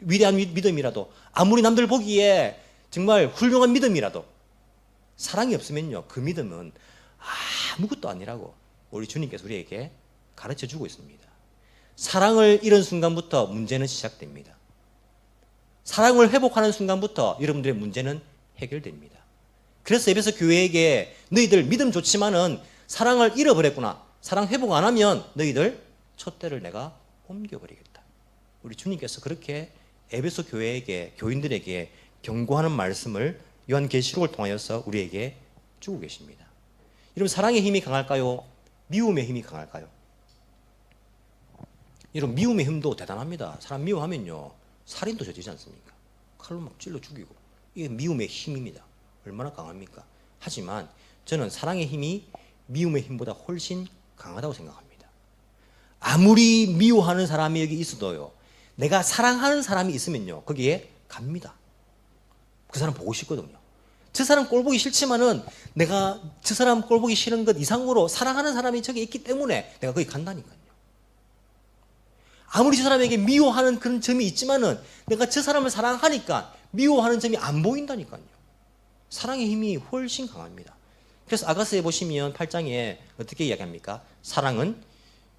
위대한 믿음이라도, 아무리 남들 보기에 정말 훌륭한 믿음이라도 사랑이 없으면요 그 믿음은 아무것도 아니라고 우리 주님께서 우리에게 가르쳐 주고 있습니다. 사랑을 잃은 순간부터 문제는 시작됩니다. 사랑을 회복하는 순간부터 여러분들의 문제는 해결됩니다. 그래서 에베소 교회에게 너희들 믿음 좋지만은 사랑을 잃어버렸구나. 사랑 회복 안 하면 너희들 촛대를 내가 옮겨버리겠다. 우리 주님께서 그렇게 에베소 교회에게, 교인들에게 경고하는 말씀을 요한계시록을 통하여서 우리에게 주고 계십니다. 여러분, 사랑의 힘이 강할까요? 미움의 힘이 강할까요? 여러분, 미움의 힘도 대단합니다. 사람 미워하면요, 살인도 저지르지 않습니까? 칼로 막 찔러 죽이고. 이게 미움의 힘입니다. 얼마나 강합니까? 하지만 저는 사랑의 힘이 미움의 힘보다 훨씬 강하다고 생각합니다. 아무리 미워하는 사람이 여기 있어도요, 내가 사랑하는 사람이 있으면요, 거기에 갑니다. 그 사람 보고 싶거든요. 저 사람 꼴 보기 싫지만은 내가 저 사람 꼴 보기 싫은 것 이상으로 사랑하는 사람이 저기 있기 때문에 내가 거기 간다니까요. 아무리 저 사람에게 미워하는 그런 점이 있지만은 내가 저 사람을 사랑하니까 미워하는 점이 안 보인다니까요. 사랑의 힘이 훨씬 강합니다. 그래서 아가서에 보시면 8장에 어떻게 이야기합니까? 사랑은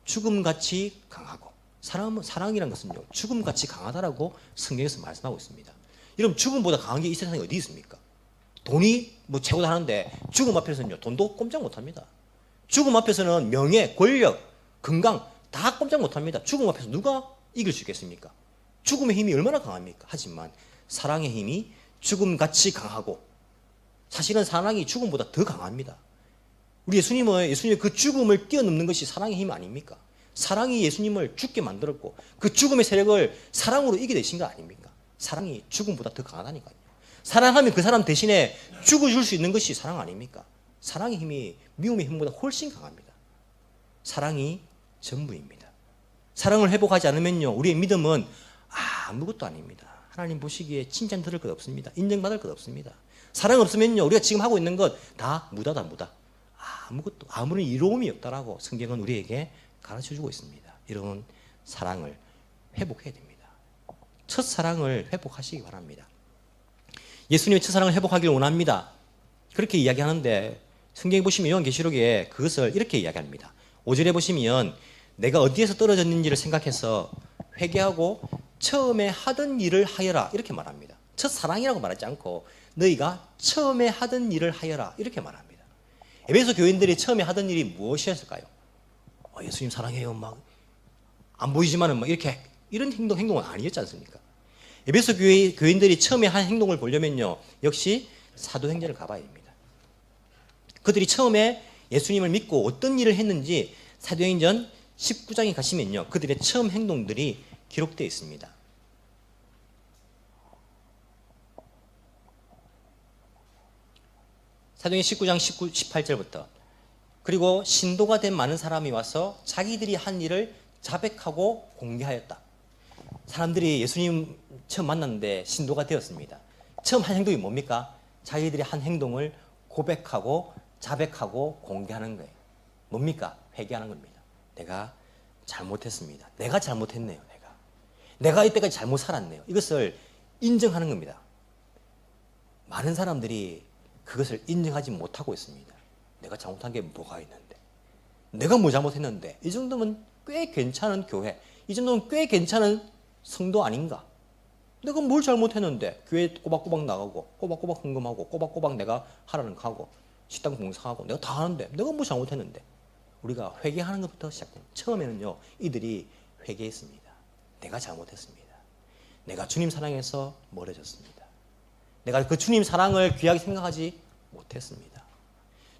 죽음같이 강하고, 사랑이란 것은요, 죽음같이 강하다라고 성경에서 말씀하고 있습니다. 여러분, 죽음보다 강한 게 이 세상에 어디 있습니까? 돈이 뭐 최고다 하는데 죽음 앞에서는요, 돈도 꼼짝 못합니다. 죽음 앞에서는 명예, 권력, 건강 다 꼼짝 못합니다. 죽음 앞에서 누가 이길 수 있겠습니까? 죽음의 힘이 얼마나 강합니까? 하지만 사랑의 힘이 죽음같이 강하고, 사실은 사랑이 죽음보다 더 강합니다. 우리 예수님의 그 죽음을 뛰어넘는 것이 사랑의 힘 아닙니까? 사랑이 예수님을 죽게 만들었고 그 죽음의 세력을 사랑으로 이겨내신 거 아닙니까? 사랑이 죽음보다 더 강하다니까요. 사랑하면 그 사람 대신에 죽어줄 수 있는 것이 사랑 아닙니까? 사랑의 힘이 미움의 힘보다 훨씬 강합니다. 사랑이 전부입니다. 사랑을 회복하지 않으면요, 우리의 믿음은 아무것도 아닙니다. 하나님 보시기에 칭찬 들을 것 없습니다. 인정받을 것 없습니다. 사랑 없으면요, 우리가 지금 하고 있는 것 다 무다다, 무다. 아무것도, 아무런 이로움이 없다라고 성경은 우리에게 가르쳐주고 있습니다. 여러분, 사랑을 회복해야 됩니다. 첫사랑을 회복하시기 바랍니다. 예수님의 첫사랑을 회복하기를 원합니다. 그렇게 이야기하는데 성경에 보시면 요한계시록에 그것을 이렇게 이야기합니다. 5절에 보시면 내가 어디에서 떨어졌는지를 생각해서 회개하고 처음에 하던 일을 하여라, 이렇게 말합니다. 첫사랑이라고 말하지 않고 너희가 처음에 하던 일을 하여라, 이렇게 말합니다. 에베소 교인들이 처음에 하던 일이 무엇이었을까요? 예수님 사랑해요, 막 안 보이지만은 막 이렇게 이런 행동은 아니었지 않습니까? 에베소 교인들이 처음에 한 행동을 보려면요, 역시 사도행전을 가봐야 됩니다. 그들이 처음에 예수님을 믿고 어떤 일을 했는지 사도행전 19장에 가시면요, 그들의 처음 행동들이 기록되어 있습니다. 사도행전 19장 18절부터 그리고 신도가 된 많은 사람이 와서 자기들이 한 일을 자백하고 공개하였다. 사람들이 예수님 처음 만났는데 신도가 되었습니다. 처음 한 행동이 뭡니까? 자기들이 한 행동을 고백하고 자백하고 공개하는 거예요. 뭡니까? 회개하는 겁니다. 내가 잘못했습니다. 내가 잘못했네요. 내가 이때까지 잘못 살았네요. 이것을 인정하는 겁니다. 많은 사람들이 그것을 인정하지 못하고 있습니다. 내가 잘못한 게 뭐가 있는데, 내가 뭐 잘못했는데, 이 정도면 꽤 괜찮은 교회, 이 정도면 꽤 괜찮은 성도 아닌가? 내가 뭘 잘못했는데 교회 꼬박꼬박 나가고 꼬박꼬박 헌금하고 꼬박꼬박 내가 하라는 거 하고 식당 봉사하고 내가 다 하는데 내가 뭐 잘못했는데? 우리가 회개하는 것부터 시작됩니다. 처음에는요, 이들이 회개했습니다. 내가 잘못했습니다. 내가 주님 사랑에서 멀어졌습니다. 내가 그 주님 사랑을 귀하게 생각하지 못했습니다.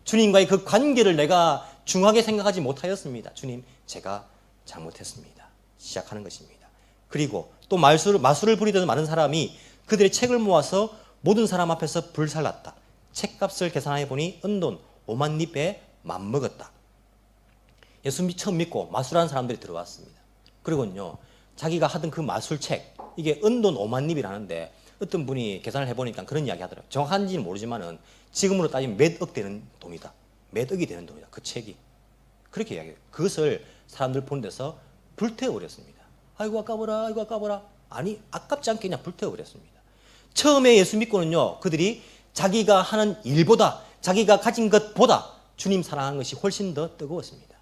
주님과의 그 관계를 내가 중하게 생각하지 못하였습니다. 주님, 제가 잘못했습니다. 시작하는 것입니다. 그리고 또 마술을 부리던 많은 사람이 그들의 책을 모아서 모든 사람 앞에서 불살랐다. 책값을 계산해 보니 은돈 5만 립에 맘먹었다. 예수 처음 믿고 마술하는 사람들이 들어왔습니다. 그리고는요, 자기가 하던 그 마술책, 이게 은돈 5만 립이라는데 어떤 분이 계산을 해보니까 그런 이야기 하더라고요. 정확한지는 모르지만은 지금으로 따지면 몇 억 되는 돈이다. 몇 억이 되는 돈이다. 그 책이. 그렇게 이야기해요. 그것을 사람들 보는 데서 불태워버렸습니다. 아이고 아까워라, 아이고 아까워라. 아니, 아깝지 않게 그냥 불태워버렸습니다. 처음에 예수 믿고는요, 그들이 자기가 하는 일보다, 자기가 가진 것보다 주님 사랑하는 것이 훨씬 더 뜨거웠습니다.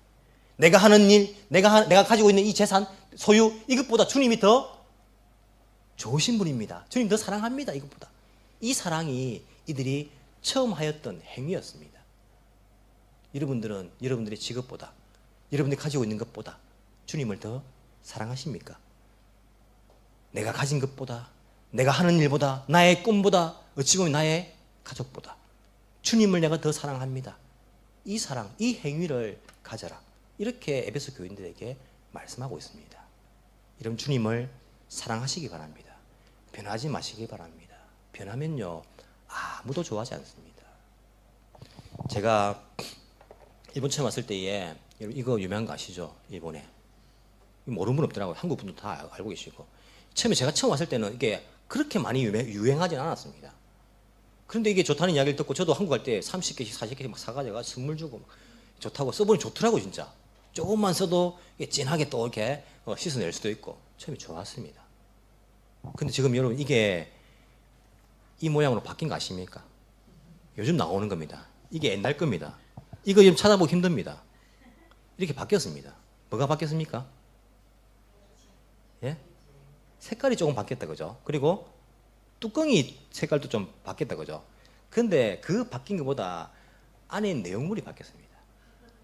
내가 하는 일, 내가 가지고 있는 이 재산 소유 이것보다 주님이 더 좋으신 분입니다. 주님 더 사랑합니다. 이것보다. 이 사랑이 이들이 처음 하였던 행위였습니다. 여러분들은 여러분들의 직업보다, 여러분들이 가지고 있는 것보다 주님을 더 사랑하십니까? 내가 가진 것보다, 내가 하는 일보다, 나의 꿈보다, 어찌 보면 나의 가족보다 주님을 내가 더 사랑합니다. 이 사랑, 이 행위를 가져라. 이렇게 에베소 교인들에게 말씀하고 있습니다. 여러분 주님을 사랑하시기 바랍니다. 변하지 마시기 바랍니다. 변하면요 아무도 좋아하지 않습니다. 제가 일본 처음 왔을 때에 이거 유명한 거 아시죠? 일본에 모르는 분 없더라고요. 한국 분도 다 알고 계시고. 제가 처음 왔을 때는 이게 그렇게 많이 유행하진 않았습니다. 그런데 이게 좋다는 이야기를 듣고 저도 한국 갈 때 30개씩 40개씩 막 사가지고 선물 주고 막 좋다고 써보니 좋더라고 진짜. 조금만 써도 진하게 또 이렇게 씻어낼 수도 있고 처음에 좋았습니다. 근데 지금 여러분 이게 이 모양으로 바뀐 거 아십니까? 요즘 나오는 겁니다. 이게 옛날 겁니다. 이거 지금 찾아보기 힘듭니다. 이렇게 바뀌었습니다. 뭐가 바뀌었습니까? 예? 색깔이 조금 바뀌었다 그죠? 그리고 뚜껑이 색깔도 좀 바뀌었다 그죠? 근데 그 바뀐 것보다 안에 내용물이 바뀌었습니다.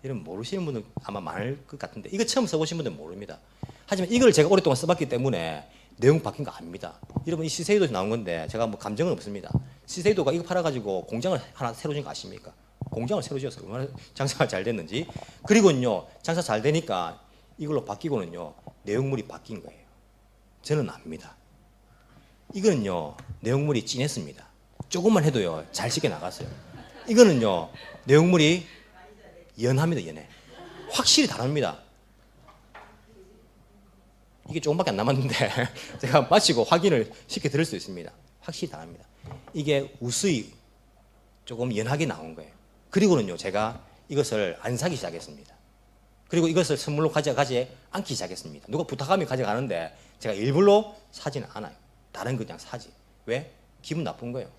여러분 모르시는 분은 아마 많을 것 같은데 이거 처음 써보신 분들은 모릅니다. 하지만 이걸 제가 오랫동안 써봤기 때문에 내용 바뀐 거 압니다. 여러분 이 시세이도에서 나온 건데 제가 뭐 감정은 없습니다. 시세이도가 이거 팔아가지고 공장을 하나 새로 지은 거 아십니까? 공장을 새로 지어서 얼마나 장사가 잘 됐는지. 그리고는요 장사 잘 되니까 이걸로 바뀌고는요 내용물이 바뀐 거예요. 저는 압니다. 이거는요 내용물이 진했습니다. 조금만 해도요 잘 씻겨 나갔어요. 이거는요 내용물이 연합니다. 연해. 확실히 다릅니다. 이게 조금밖에 안 남았는데 제가 마치고 확인을 시켜 드릴 수 있습니다. 확실히 다릅니다. 이게 우수히 조금 연하게 나온 거예요. 그리고는요 제가 이것을 안 사기 시작했습니다. 그리고 이것을 선물로 가져가지 않기 시작했습니다. 누가 부탁하면 가져가는데 제가 일부러 사지는 않아요. 다른 거 그냥 사지. 왜? 기분 나쁜 거예요.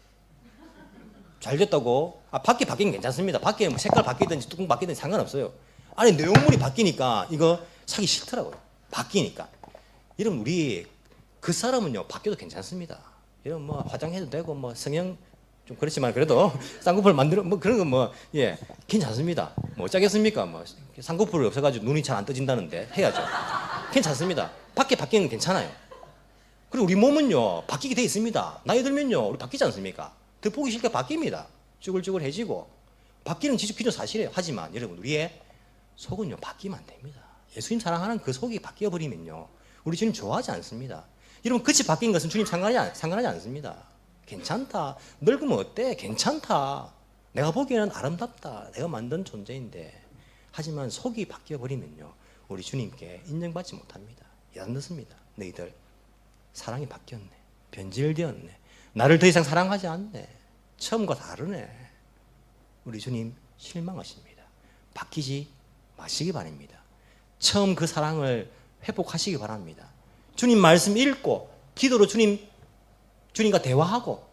잘 됐다고. 밖에 바뀌면 괜찮습니다. 밖에 뭐 색깔 바뀌든지 뚜껑 바뀌든지 상관없어요. 안에 내용물이 바뀌니까 이거 사기 싫더라고요. 바뀌니까. 여러분 우리 그 사람은요 바뀌어도 괜찮습니다. 여러분 뭐 화장해도 되고 뭐 성형 좀 그렇지만 그래도 쌍꺼풀 만들어 뭐 그런 건 뭐 예 괜찮습니다. 뭐 어쩌겠습니까? 뭐 쌍꺼풀이 없어가지고 눈이 잘 안 떠진다는데 해야죠. 괜찮습니다. 밖에 바뀌는 건 괜찮아요. 그리고 우리 몸은요 바뀌게 돼 있습니다. 나이 들면요 우리 바뀌지 않습니까? 더 보기 싫게 바뀝니다. 쭈글쭈글해지고 바뀌는 지식기준 사실이에요. 하지만 여러분 우리의 속은요 바뀌면 안 됩니다. 예수님 사랑하는 그 속이 바뀌어 버리면요 우리 주님 좋아하지 않습니다. 여러분 끝이 바뀐 것은 주님 상관하지 않습니다. 괜찮다. 늙으면 어때? 괜찮다. 내가 보기에는 아름답다. 내가 만든 존재인데. 하지만 속이 바뀌어 버리면요 우리 주님께 인정받지 못합니다. 안 듣습니다. 너희들 사랑이 바뀌었네. 변질되었네. 나를 더 이상 사랑하지 않네. 처음과 다르네. 우리 주님 실망하십니다. 바뀌지 마시기 바랍니다. 처음 그 사랑을 회복하시기 바랍니다. 주님 말씀 읽고 기도로 주님과 대화하고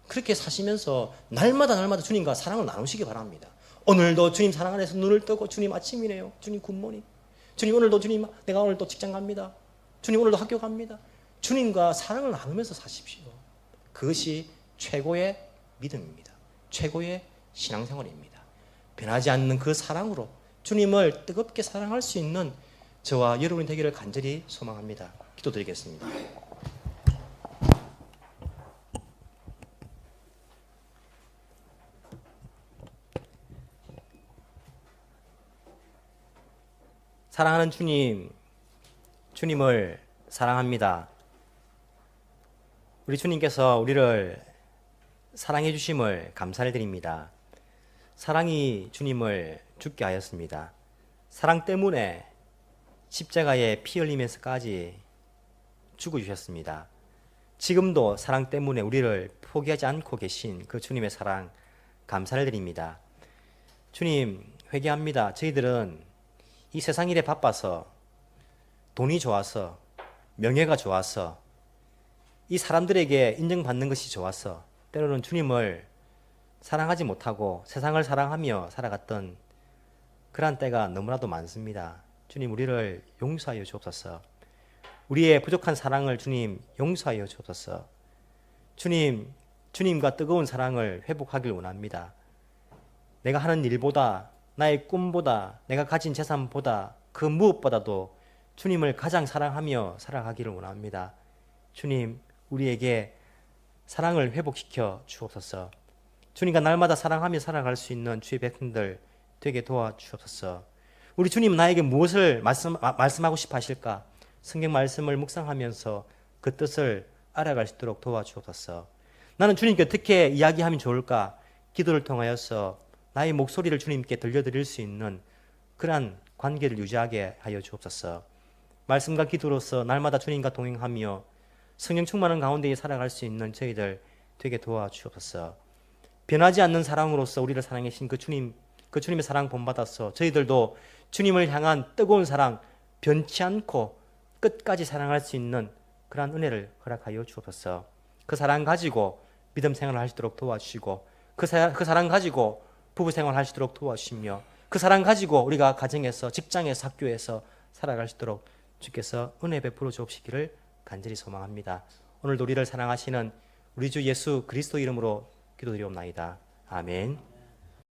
그렇게 사시면서 날마다 주님과 사랑을 나누시기 바랍니다. 오늘도 주님 사랑 안에서 눈을 뜨고 주님 아침이네요. 주님 굿모닝. 주님 오늘도 주님 내가 오늘도 직장 갑니다. 주님 오늘도 학교 갑니다. 주님과 사랑을 나누면서 사십시오. 그것이 최고의 믿음입니다. 최고의 신앙생활입니다. 변하지 않는 그 사랑으로 주님을 뜨겁게 사랑할 수 있는 저와 여러분이 되기를 간절히 소망합니다. 기도드리겠습니다. 사랑하는 주님, 주님을 사랑합니다. 우리 주님께서 우리를 사랑해 주심을 감사를 드립니다. 사랑이 주님을 죽게 하였습니다. 사랑 때문에 십자가에 피 흘리면서까지 죽어주셨습니다. 지금도 사랑 때문에 우리를 포기하지 않고 계신 그 주님의 사랑 감사를 드립니다. 주님 회개합니다. 저희들은 이 세상 일에 바빠서 돈이 좋아서 명예가 좋아서 이 사람들에게 인정받는 것이 좋아서 때로는 주님을 사랑하지 못하고 세상을 사랑하며 살아갔던 그러한 때가 너무나도 많습니다. 주님 우리를 용서하여 주옵소서. 우리의 부족한 사랑을 주님 용서하여 주옵소서. 주님과 뜨거운 사랑을 회복하길 원합니다. 내가 하는 일보다, 나의 꿈보다, 내가 가진 재산보다, 그 무엇보다도 주님을 가장 사랑하며 살아가기를 원합니다. 주님, 우리에게 사랑을 회복시켜 주옵소서. 주님과 날마다 사랑하며 살아갈 수 있는 주의 백성들 되게 도와주옵소서. 우리 주님 나에게 무엇을 말씀하고 싶어 하실까? 성경 말씀을 묵상하면서 그 뜻을 알아갈 수 있도록 도와주옵소서. 나는 주님께 어떻게 이야기하면 좋을까? 기도를 통하여서 나의 목소리를 주님께 들려드릴 수 있는 그러한 관계를 유지하게 하여 주옵소서. 말씀과 기도로서 날마다 주님과 동행하며 성령 충만한 가운데에 살아갈 수 있는 저희들 되게 도와주옵소서. 변하지 않는 사랑으로서 우리를 사랑해 주신 그 주님의 사랑 본받아서 저희들도 주님을 향한 뜨거운 사랑, 변치 않고 끝까지 사랑할 수 있는 그러한 은혜를 허락하여 주옵소서. 그 사랑 가지고 믿음 생활을 하시도록 도와주시고 그 사랑 가지고 부부 생활을 하시도록 도와주시며 그 사랑 가지고 우리가 가정에서, 직장에서, 학교에서 살아갈 수 있도록 주께서 은혜 베풀어 주옵시기를 간절히 소망합니다. 오늘도 우리를 사랑하시는 우리 주 예수 그리스도 이름으로 기도드리옵나이다. 아멘.